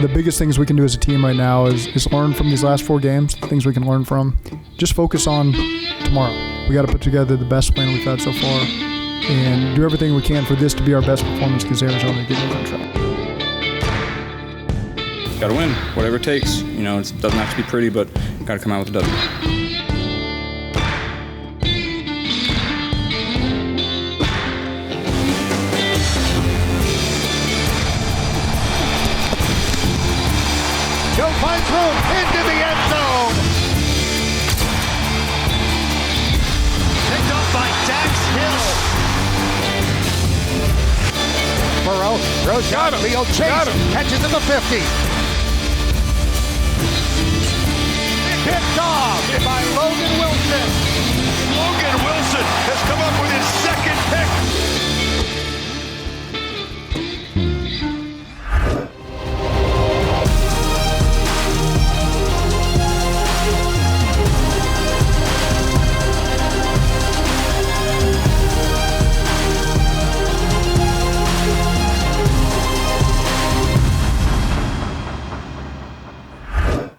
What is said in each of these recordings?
the biggest things we can do as a team right now is learn from these last 4 games, things we can learn from. Just focus on tomorrow. We got to put together the best plan we've had so far and do everything we can for this to be our best performance against Arizona to get back on track. Got to win, whatever it takes. It doesn't have to be pretty, but got to come out with a W. Joe finds room into the end zone. Picked up by Dax Hill. Burrow throws downfield. Chase catches in the 50. Picked off by Logan Wilson. Logan Wilson has come up with his second pick.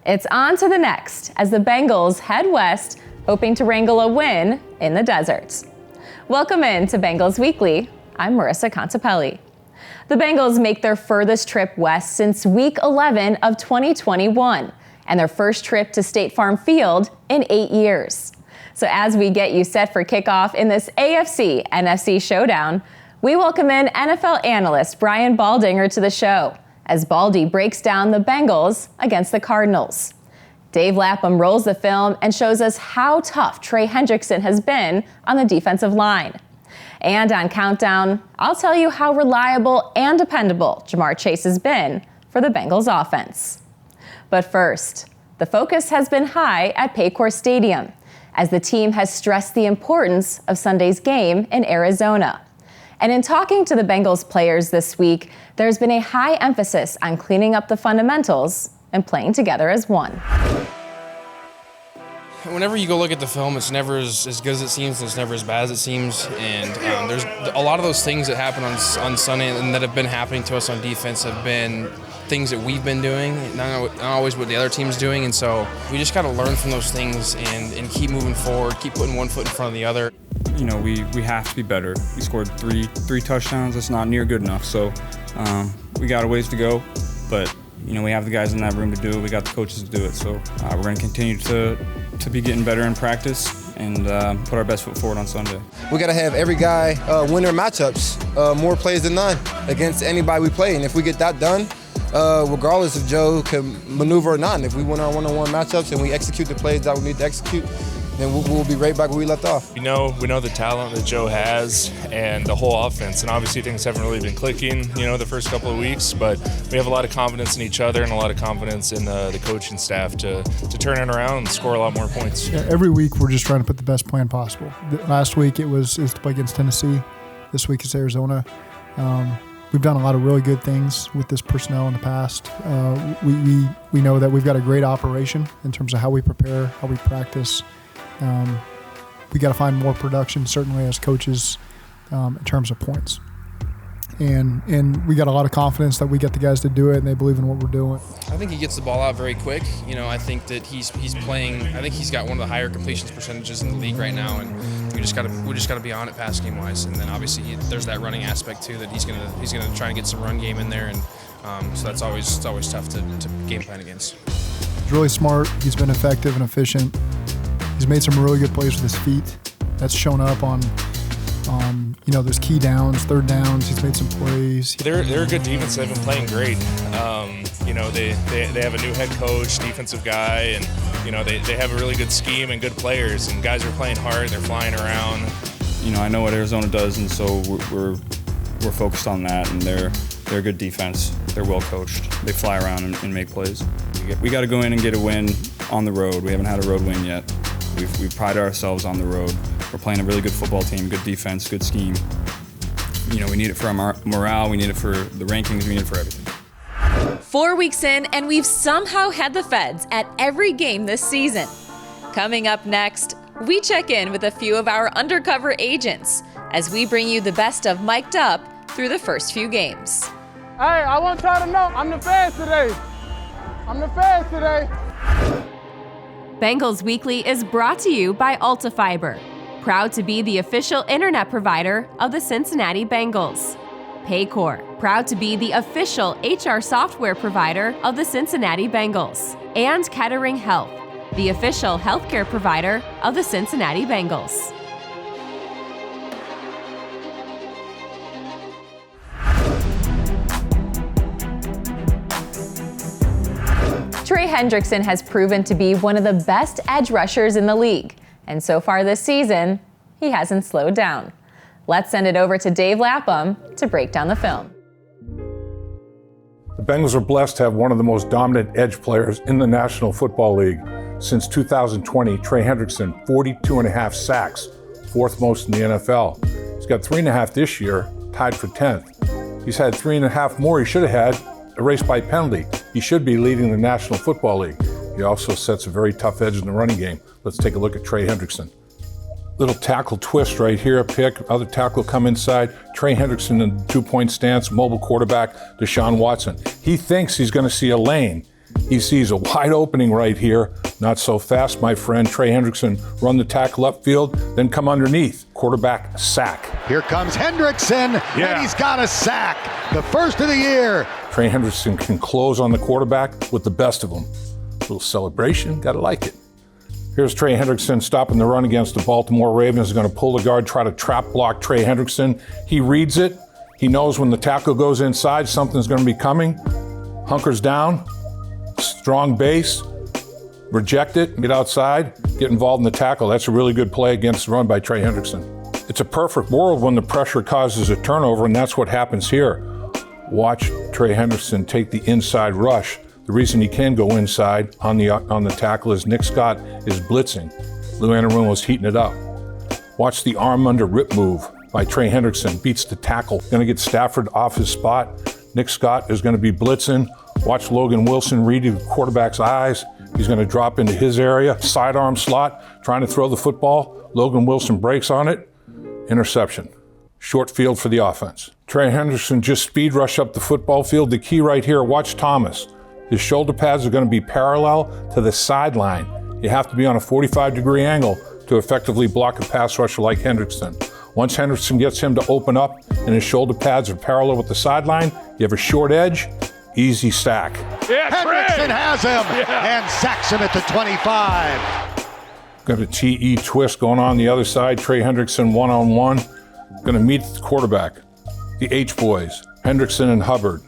It's on to the next as the Bengals head west, hoping to wrangle a win in the desert. Welcome in to Bengals Weekly. I'm Marissa Contepelli. The Bengals make their furthest trip west since Week 11 of 2021 and their first trip to State Farm Field in 8 years. So as we get you set for kickoff in this AFC-NFC showdown, we welcome in NFL analyst Brian Baldinger to the show as Baldy breaks down the Bengals against the Cardinals. Dave Lapham rolls the film and shows us how tough Trey Hendrickson has been on the defensive line. And on Countdown, I'll tell you how reliable and dependable Jamar Chase has been for the Bengals offense. But first, the focus has been high at Paycor Stadium as the team has stressed the importance of Sunday's game in Arizona. And in talking to the Bengals players this week, there's been a high emphasis on cleaning up the fundamentals and playing together as one. Whenever you go look at the film, it's never as good as it seems, and it's never as bad as it seems. And there's a lot of those things that happen on Sunday and that have been happening to us on defense have been things that we've been doing, not always what the other team's doing. And so we just got to learn from those things and keep moving forward, keep putting one foot in front of the other. We have to be better. We scored three touchdowns. That's not near good enough. So we got a ways to go, but we have the guys in that room to do it. We got the coaches to do it. So we're going to continue to be getting better in practice and put our best foot forward on Sunday. We got to have every guy win their matchups, more plays than none against anybody we play. And if we get that done, regardless if Joe can maneuver or not, and if we win our one-on-one matchups and we execute the plays that we need to execute, then we'll be right back where we left off. We know the talent that Joe has and the whole offense, and obviously things haven't really been clicking, the first couple of weeks, but we have a lot of confidence in each other and a lot of confidence in the coaching staff to turn it around and score a lot more points. Yeah, every week we're just trying to put the best plan possible. Last week it was to play against Tennessee. This week it's Arizona. We've done a lot of really good things with this personnel in the past. We know that we've got a great operation in terms of how we prepare, how we practice. We got to find more production, certainly as coaches, in terms of points. And we got a lot of confidence that we get the guys to do it, and they believe in what we're doing. I think he gets the ball out very quick. I think that he's playing. I think he's got one of the higher completions percentages in the league right now, and we just got to be on it pass game wise. And then obviously there's that running aspect too that he's gonna try and get some run game in there, and so it's always tough to game plan against. He's really smart. He's been effective and efficient. He's made some really good plays with his feet. That's shown up on those key downs, third downs. He's made some plays. They're a good defense. They've been playing great. They have a new head coach, defensive guy, and they have a really good scheme and good players. And guys are playing hard. They're flying around. I know what Arizona does, and so we're focused on that. And they're a good defense. They're well coached. They fly around and make plays. We got to go in and get a win on the road. We haven't had a road win yet. We pride ourselves on the road. We're playing a really good football team, good defense, good scheme. We need it for our morale, we need it for the rankings, we need it for everything. 4 weeks in, and we've somehow had the feds at every game this season. Coming up next, we check in with a few of our undercover agents as we bring you the best of mic'd up through the first few games. Hey, I want y'all to know I'm the feds today. I'm the fast today. Bengals Weekly is brought to you by AltaFiber, proud to be the official internet provider of the Cincinnati Bengals. Paycor, proud to be the official HR software provider of the Cincinnati Bengals. And Kettering Health, the official healthcare provider of the Cincinnati Bengals. Trey Hendrickson has proven to be one of the best edge rushers in the league, and so far this season, he hasn't slowed down. Let's send it over to Dave Lapham to break down the film. The Bengals are blessed to have one of the most dominant edge players in the National Football League. Since 2020, Trey Hendrickson, 42.5 sacks, fourth most in the NFL. He's got 3.5 this year, tied for 10th. He's had 3.5 more he should have had, erased by penalty. He should be leading the National Football League. He also sets a very tough edge in the running game. Let's take a look at Trey Hendrickson. Little tackle twist right here, a pick, other tackle come inside. Trey Hendrickson in the 2-point stance, mobile quarterback, Deshaun Watson. He thinks he's going to see a lane. He sees a wide opening right here. Not so fast, my friend. Trey Hendrickson run the tackle upfield, then come underneath. Quarterback sack. Here comes Hendrickson, and he's got a sack. The first of the year. Trey Hendrickson can close on the quarterback with the best of them. A little celebration, gotta like it. Here's Trey Hendrickson stopping the run against the Baltimore Ravens. He's going to pull the guard, try to trap block Trey Hendrickson. He reads it. He knows when the tackle goes inside, something's going to be coming. Hunkers down, strong base, reject it, get outside, get involved in the tackle. That's a really good play against the run by Trey Hendrickson. It's a perfect world when the pressure causes a turnover, and that's what happens here. Watch Trey Hendrickson take the inside rush. The reason he can go inside on the tackle is Nick Scott is blitzing. Lou Anarumo is heating it up. Watch the arm under rip move by Trey Hendrickson. Beats the tackle. Going to get Stafford off his spot. Nick Scott is going to be blitzing. Watch Logan Wilson read the quarterback's eyes. He's going to drop into his area. Sidearm slot, trying to throw the football. Logan Wilson breaks on it. Interception. Short field for the offense. Trey Hendrickson just speed rush up the football field. The key right here, watch Thomas. His shoulder pads are going to be parallel to the sideline. You have to be on a 45-degree angle to effectively block a pass rusher like Hendrickson. Once Hendrickson gets him to open up and his shoulder pads are parallel with the sideline, you have a short edge, easy sack. Yeah, Hendrickson has him and sacks him at the 25. Got a TE twist going on the other side. Trey Hendrickson one-on-one. Going to meet the quarterback. The H-boys, Hendrickson and Hubbard.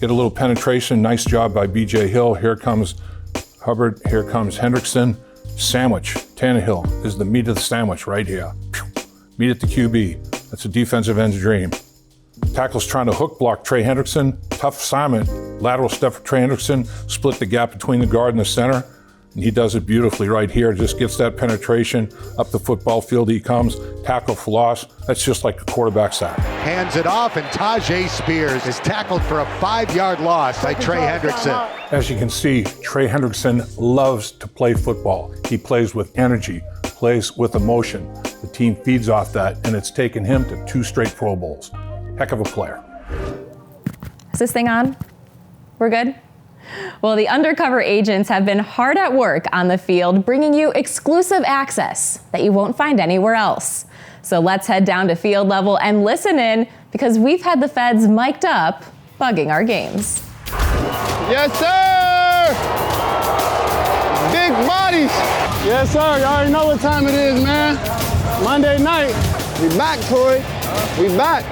Get a little penetration. Nice job by B.J. Hill. Here comes Hubbard. Here comes Hendrickson. Sandwich. Tannehill is the meat of the sandwich right here. Meet at the QB. That's a defensive end's dream. Tackle's trying to hook block Trey Hendrickson. Tough assignment. Lateral step for Trey Hendrickson. Split the gap between the guard and the center. And he does it beautifully right here. Just gets that penetration. Up the football field he comes. Tackle for loss. That's just like a quarterback sack. Hands it off, and Tajay Spears is tackled for a 5-yard loss by Trey Hendrickson. As you can see, Trey Hendrickson loves to play football. He plays with energy, plays with emotion. The team feeds off that, and it's taken him to 2 straight Pro Bowls. Heck of a player. Is this thing on? We're good? Well, the undercover agents have been hard at work on the field, bringing you exclusive access that you won't find anywhere else. So let's head down to field level and listen in, because we've had the feds mic'd up, bugging our games. Yes, sir! Big bodies! Yes, sir. You already know what time it is, man. Monday night. We back, Tory. We back.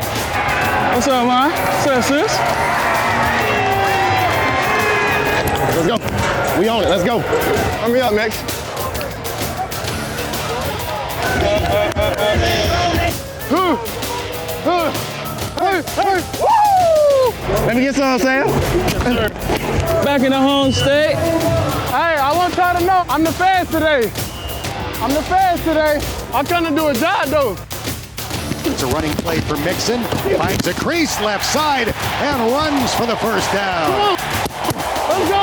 What's up, man? What's up, sis? Let's go. We on it. Let's go. Hurry up, Max. Let me get some, Sam. Back in the home state. Hey, I want y'all to know I'm the fast today. I'm the fast today. I'm trying to do a job, though. It's a running play for Mixon. Finds a crease left side and runs for the first down. Come on. Let's go.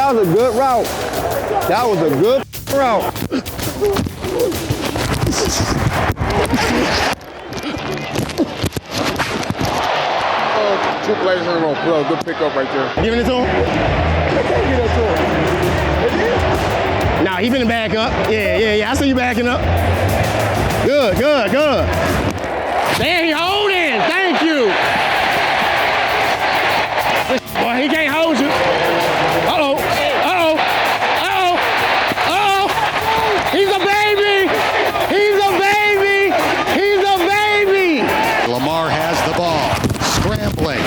That was a good route. That was a good route. Two plays in a row. Bro, good pickup right there. Giving it to him? I can't get it to him. Nah, he finna back up. Yeah. I see you backing up. Good. There he holding. Thank you. Boy, he can't hold you. Uh-oh. He's a baby. Lamar has the ball. Scrambling.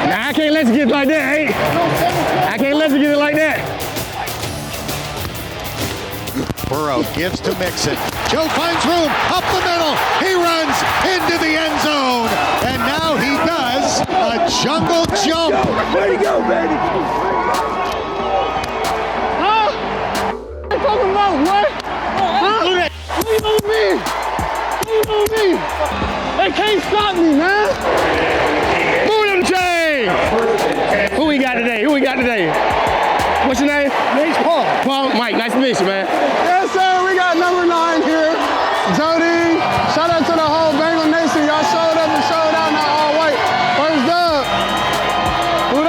Nah, I can't let you get it like that, hey. I can't let you get it like that. Burrow gives to Mixon. Joe finds room up the middle. He runs into the end zone. And now he does a jungle jump. Way to go, baby. Huh? What you talking about, what? Huh? What you on me? They can't stop me, man. Move them chains. Who we got today? What's your name? Name's Paul. Mike, nice to meet you, man. Yes, sir. We got number 9 here. Jody. Shout out to the whole Bengal Nation. Y'all showed up and showed out. Not all white. First up. Who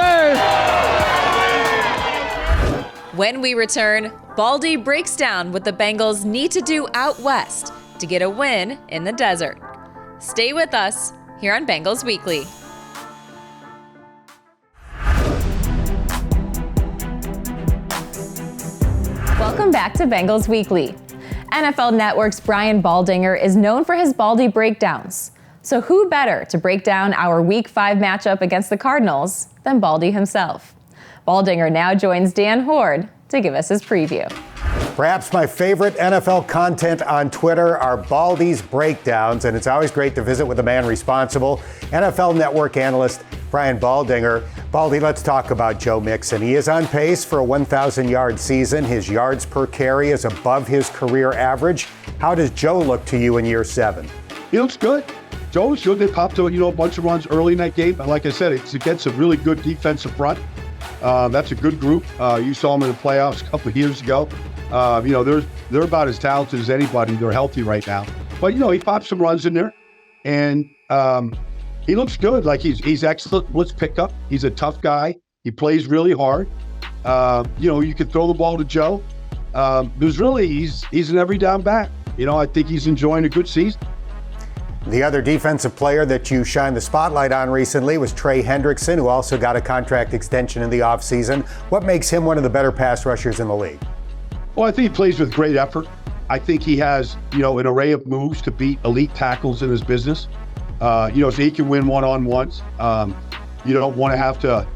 they? When we return, Baldy breaks down what the Bengals need to do out west to get a win in the desert. Stay with us here on Bengals Weekly. Welcome back to Bengals Weekly. NFL Network's Brian Baldinger is known for his Baldy Breakdowns. So who better to break down our Week 5 matchup against the Cardinals than Baldy himself? Baldinger now joins Dan Horde to give us his preview. Perhaps my favorite NFL content on Twitter are Baldy's Breakdowns, and it's always great to visit with the man responsible, NFL Network analyst Brian Baldinger. Baldy, let's talk about Joe Mixon. He is on pace for a 1,000-yard season. His yards per carry is above his career average. How does Joe look to you in year 7? He looks good. Joe's good. They popped a bunch of runs early in that game. But like I said, it's against a really good defensive front. That's a good group. You saw them in the playoffs a couple of years ago. They're about as talented as anybody. They're healthy right now. But, he popped some runs in there. And he looks good. Like he's excellent. Let's pick up. He's a tough guy. He plays really hard. You can throw the ball to Joe. He's an every down back. I think he's enjoying a good season. The other defensive player that you shined the spotlight on recently was Trey Hendrickson, who also got a contract extension in the offseason. What makes him one of the better pass rushers in the league? Well, I think he plays with great effort. I think he has, an array of moves to beat elite tackles in his business. So he can win one-on-ones. You don't want to have to,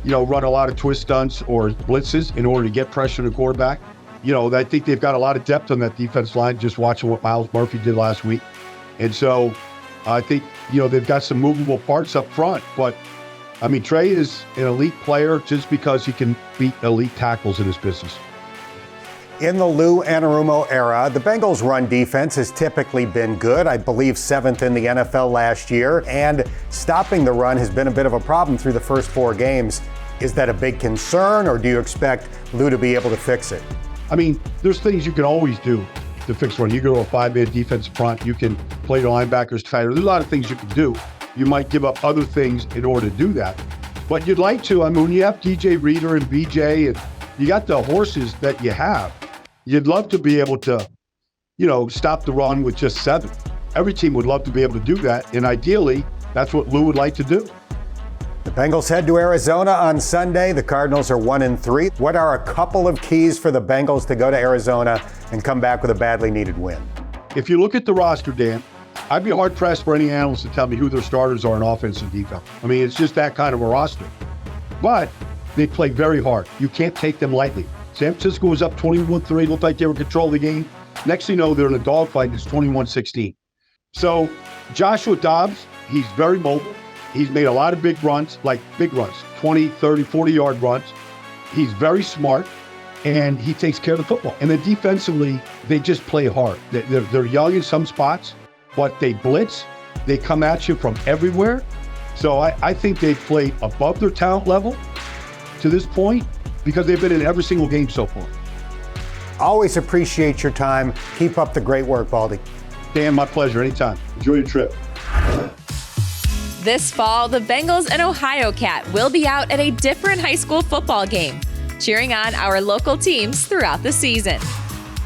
run a lot of twist stunts or blitzes in order to get pressure on the quarterback. I think they've got a lot of depth on that defense line, just watching what Myles Murphy did last week. And so I think, they've got some movable parts up front. But, Trey is an elite player just because he can beat elite tackles in his business. In the Lou Anarumo era, the Bengals' run defense has typically been good. I believe 7th in the NFL last year. And stopping the run has been a bit of a problem through the first 4 games. Is that a big concern, or do you expect Lou to be able to fix it? There's things you can always do to fix run. You go to a 5-man defensive front. You can play the linebackers tighter. There's a lot of things you can do. You might give up other things in order to do that. But you'd like to. When you have DJ Reader and BJ, and you got the horses that you have, you'd love to be able to, stop the run with just 7. Every team would love to be able to do that. And ideally, that's what Lou would like to do. The Bengals head to Arizona on Sunday. The Cardinals are 1-3. What are a couple of keys for the Bengals to go to Arizona and come back with a badly needed win? If you look at the roster, Dan, I'd be hard-pressed for any analyst to tell me who their starters are in offense and defense. It's just that kind of a roster. But they play very hard. You can't take them lightly. San Francisco was up 21-3, looked like they were controlling the game. Next thing you know, they're in a dogfight, and it's 21-16. So Joshua Dobbs, he's very mobile. He's made a lot of big runs, 20, 30, 40-yard runs. He's very smart, and he takes care of the football. And then defensively, they just play hard. They're young in some spots, but they blitz. They come at you from everywhere. So I think they play above their talent level. to this point because they've been in every single game so far. Always appreciate your time. Keep up the great work, Baldy. Dan, my pleasure. Anytime. Enjoy your trip. This fall, the Bengals and Ohio Cat will be out at a different high school football game, cheering on our local teams throughout the season.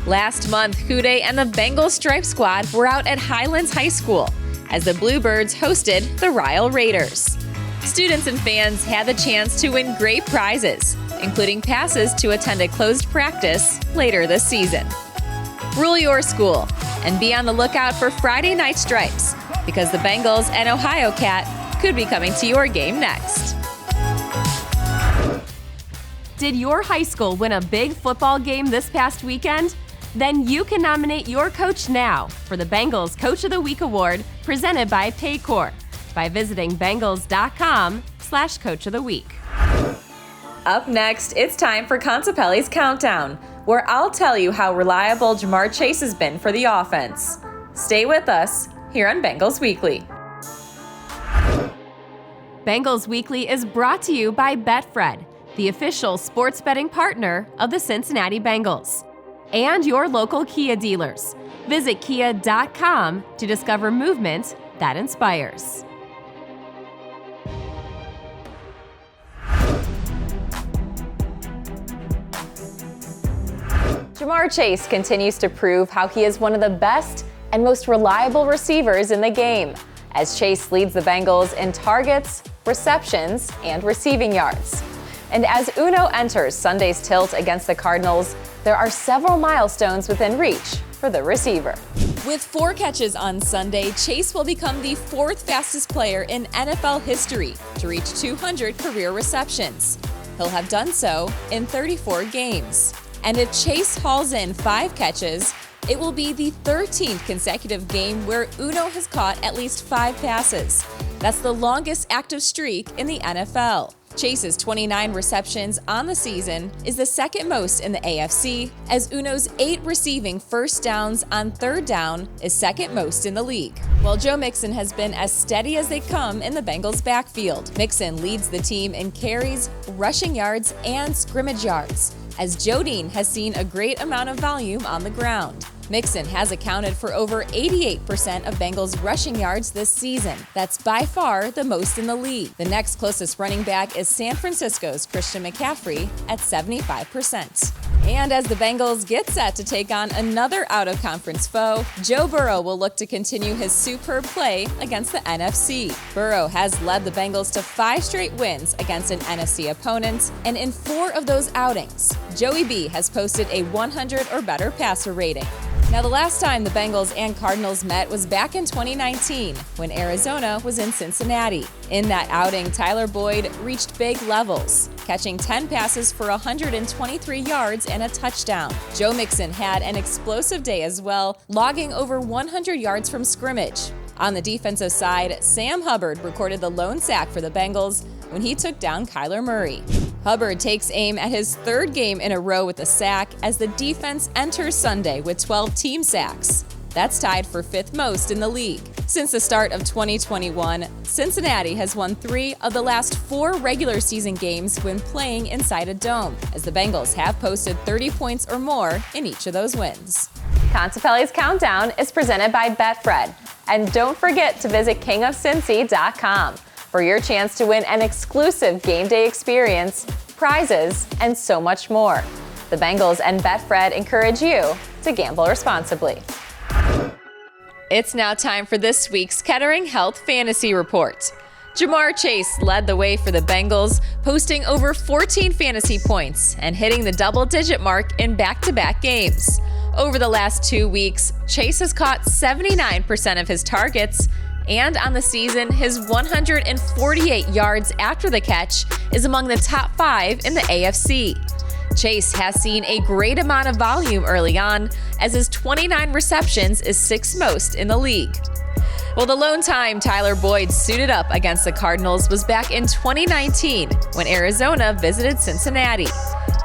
Last month, Hude and the Bengals Stripe Squad were out at Highlands High School as the Bluebirds hosted the Ryle Raiders. Students and fans had the chance to win great prizes, including passes to attend a closed practice later this season. Rule your school and be on the lookout for Friday night stripes, because the Bengals and Ohio Cat could be coming to your game next. Did your high school win a big football game this past weekend? Then you can nominate your coach now for the Bengals Coach of the Week Award presented by Paycor by visiting Bengals.com/Coach of the Week. Up next, it's time for Contepelli's Countdown, where I'll tell you how reliable Jamar Chase has been for the offense. Stay with us here on Bengals Weekly. Bengals Weekly is brought to you by Betfred, the official sports betting partner of the Cincinnati Bengals, and your local Kia dealers. Visit Kia.com to discover movement that inspires. Jamar Chase continues to prove how he is one of the best and most reliable receivers in the game, as Chase leads the Bengals in targets, receptions, and receiving yards. And as Uno enters Sunday's tilt against the Cardinals, there are several milestones within reach for the receiver. With 4 catches on Sunday, Chase will become the 4th fastest player in NFL history to reach 200 career receptions. He'll have done so in 34 games. And if Chase hauls in 5 catches, it will be the 13th consecutive game where Uno has caught at least 5 passes. That's the longest active streak in the NFL. Chase's 29 receptions on the season is the second most in the AFC, as Uno's 8 receiving first downs on 3rd down is second most in the league. While Joe Mixon has been as steady as they come in the Bengals' backfield, Mixon leads the team in carries, rushing yards, and scrimmage yards, as Jodine has seen a great amount of volume on the ground. Mixon has accounted for over 88% of Bengals rushing yards this season. That's by far the most in the league. The next closest running back is San Francisco's Christian McCaffrey at 75%. And as the Bengals get set to take on another out-of-conference foe, Joe Burrow will look to continue his superb play against the NFC. Burrow has led the Bengals to 5 straight wins against an NFC opponent, and in 4 of those outings, Joey B has posted a 100 or better passer rating. Now, the last time the Bengals and Cardinals met was back in 2019, when Arizona was in Cincinnati. In that outing, Tyler Boyd reached big levels, catching 10 passes for 123 yards and a touchdown. Joe Mixon had an explosive day as well, logging over 100 yards from scrimmage. On the defensive side, Sam Hubbard recorded the lone sack for the Bengals when he took down Kyler Murray. Hubbard takes aim at his 3rd game in a row with a sack as the defense enters Sunday with 12 team sacks. That's tied for 5th most in the league. Since the start of 2021, Cincinnati has won 3 of the last 4 regular season games when playing inside a dome, as the Bengals have posted 30 points or more in each of those wins. Contepelli's Countdown is presented by Betfred. And don't forget to visit kingofcincy.com for your chance to win an exclusive game day experience, prizes, and so much more. The Bengals and Betfred encourage you to gamble responsibly. It's now time for this week's Kettering Health Fantasy Report. Jamar Chase led the way for the Bengals, posting over 14 fantasy points and hitting the double-digit mark in back-to-back games. Over the last 2 weeks, Chase has caught 79% of his targets, and on the season, his 148 yards after the catch is among the top 5 in the AFC. Chase has seen a great amount of volume early on, as his 29 receptions is 6th most in the league. Well, the lone time Tyler Boyd suited up against the Cardinals was back in 2019 when Arizona visited Cincinnati.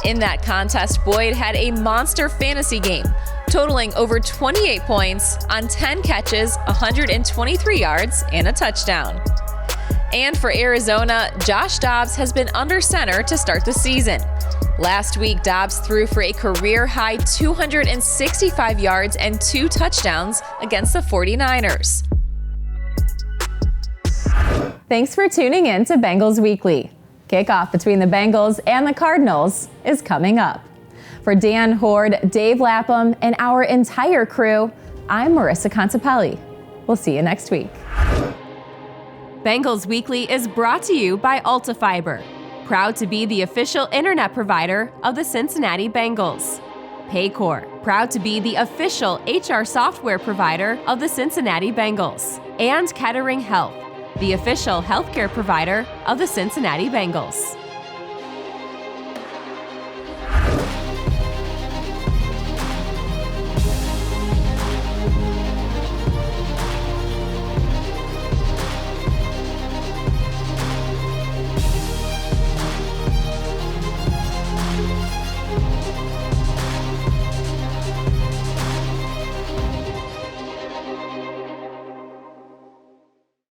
In that contest, Boyd had a monster fantasy game, totaling over 28 points on 10 catches, 123 yards, and a touchdown. And for Arizona, Josh Dobbs has been under center to start the season. Last week, Dobbs threw for a career-high 265 yards and 2 touchdowns against the 49ers. Thanks for tuning in to Bengals Weekly. Kickoff between the Bengals and the Cardinals is coming up. For Dan Horde, Dave Lapham, and our entire crew, I'm Marissa Contepelli. We'll see you next week. Bengals Weekly is brought to you by AltaFiber, proud to be the official internet provider of the Cincinnati Bengals. Paycor, proud to be the official HR software provider of the Cincinnati Bengals. And Kettering Health, the official healthcare provider of the Cincinnati Bengals.